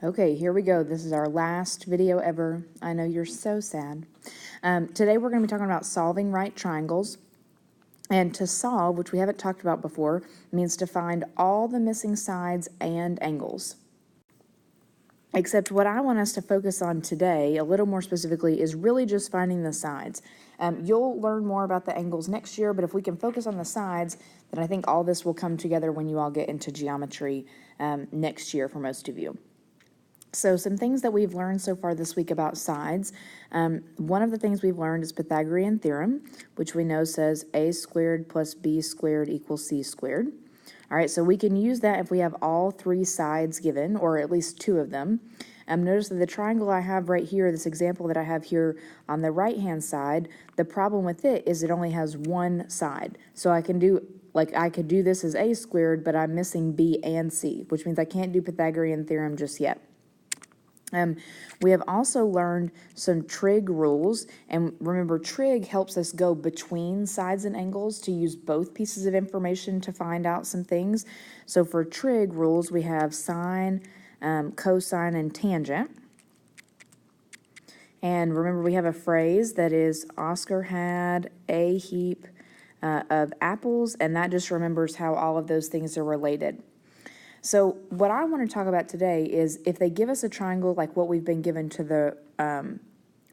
Okay, here we go. This is our last video ever. I know you're so sad. Today we're going to be talking about solving right triangles. And to solve, which we haven't talked about before, means to find all the missing sides and angles. Except what I want us to focus on today, a little more specifically, is really just finding the sides. You'll learn more about the angles next year, but if we can focus on the sides, then I think all this will come together when you all get into geometry next year for most of you. So some things that we've learned so far this week about sides. One of the things we've learned is Pythagorean theorem, which we know says a squared plus b squared equals c squared. All right, so we can use that if we have all three sides given, or at least two of them. Notice that the triangle I have right here, this example that I have here on the right-hand side, the problem with it is it only has one side. So I can do, I could do this as a squared, but I'm missing b and c, which means I can't do Pythagorean theorem just yet. We have also learned some trig rules, and remember, trig helps us go between sides and angles to use both pieces of information to find out some things. So for trig rules, we have sine, cosine, and tangent. And remember, we have a phrase that is Oscar had a heap of apples, and that just remembers how all of those things are related. So what I want to talk about today is if they give us a triangle like what we've been given to the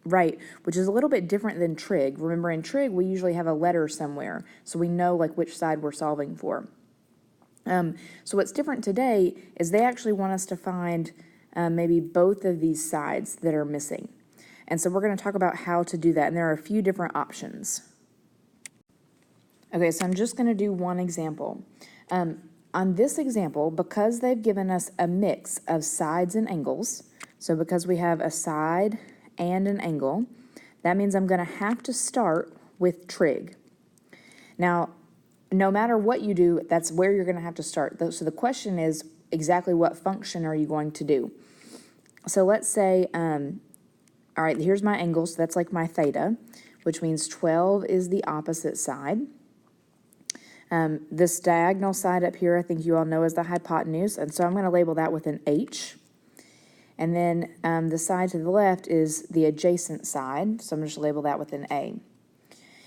right, which is a little bit different than trig. Remember, in trig, we usually have a letter somewhere, so we know which side we're solving for. So what's different today is they actually want us to find maybe both of these sides that are missing. And so we're going to talk about how to do that, and there are a few different options. Okay, so I'm just going to do one example. On this example, because they've given us a mix of sides and angles, so because we have a side and an angle, that means I'm going to have to start with trig. Now, no matter what you do, that's where you're going to have to start. So the question is exactly what function are you going to do? So let's say, all right, here's my angle, so that's like my theta, which means 12 is the opposite side. This diagonal side up here, I think you all know as the hypotenuse, and so I'm going to label that with an H. And then the side to the left is the adjacent side, so I'm just label that with an A.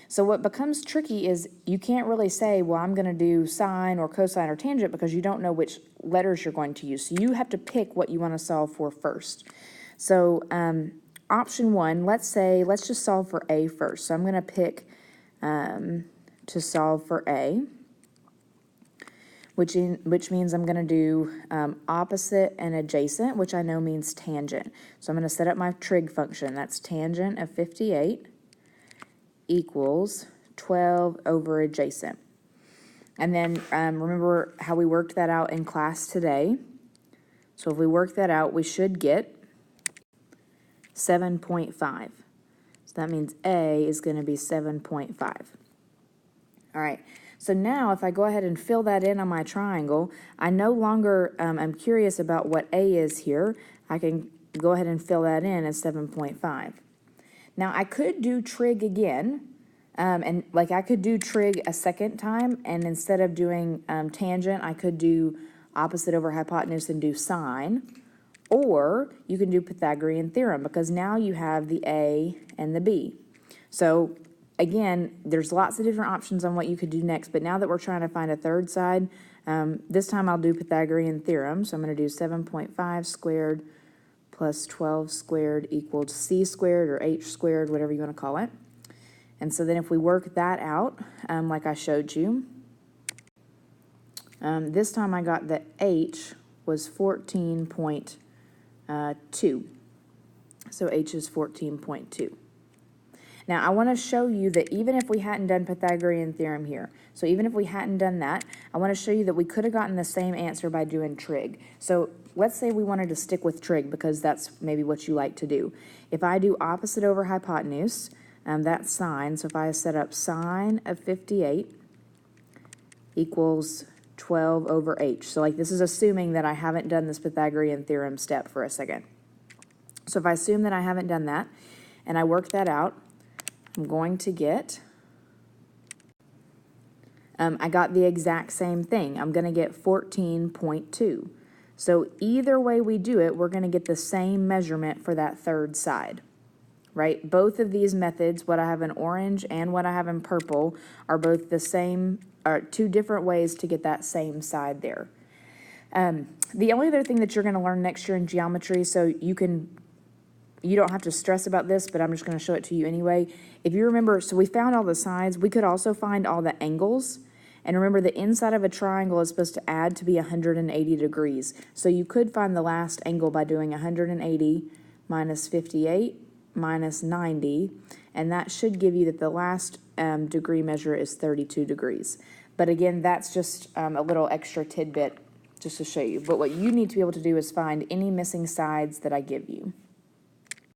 So what becomes tricky is you can't really say, well, I'm going to do sine or cosine or tangent because you don't know which letters you're going to use. So you have to pick what you want to solve for first. So option one, let's just solve for A first. So I'm going to pick to solve for A, which means I'm going to do opposite and adjacent, which I know means tangent. So I'm going to set up my trig function. That's tangent of 58 equals 12 over adjacent. And then remember how we worked that out in class today. So if we work that out, we should get 7.5. So that means A is going to be 7.5. All right, so now if I go ahead and fill that in on my triangle, I no longer am curious about what A is here. I can go ahead and fill that in as 7.5. Now I could do trig again, and I could do trig a second time, and instead of doing tangent, I could do opposite over hypotenuse and do sine, or you can do Pythagorean theorem because now you have the A and the B. So again, there's lots of different options on what you could do next, but now that we're trying to find a third side, this time I'll do Pythagorean theorem. So I'm going to do 7.5 squared plus 12 squared equals c squared or h squared, whatever you want to call it. And so then if we work that out, like I showed you, this time I got that h was 14.2. So h is 14.2. Now, I want to show you that even if we hadn't done Pythagorean theorem here, so even if we hadn't done that, I want to show you that we could have gotten the same answer by doing trig. So let's say we wanted to stick with trig because that's maybe what you like to do. If I do opposite over hypotenuse, that's sine. So if I set up sine of 58 equals 12 over h. So this is assuming that I haven't done this Pythagorean theorem step for a second. So if I assume that I haven't done that and I work that out, I'm going to get, I got the exact same thing. I'm going to get 14.2. So either way we do it, we're going to get the same measurement for that third side, right? Both of these methods, what I have in orange and what I have in purple, are both the same, are two different ways to get that same side there. The only other thing that you're going to learn next year in geometry, so you don't have to stress about this, but I'm just going to show it to you anyway. If you remember, so we found all the sides. We could also find all the angles. And remember, the inside of a triangle is supposed to add to be 180 degrees. So you could find the last angle by doing 180 minus 58 minus 90. And that should give you that the last degree measure is 32 degrees. But again, that's just a little extra tidbit just to show you. But what you need to be able to do is find any missing sides that I give you.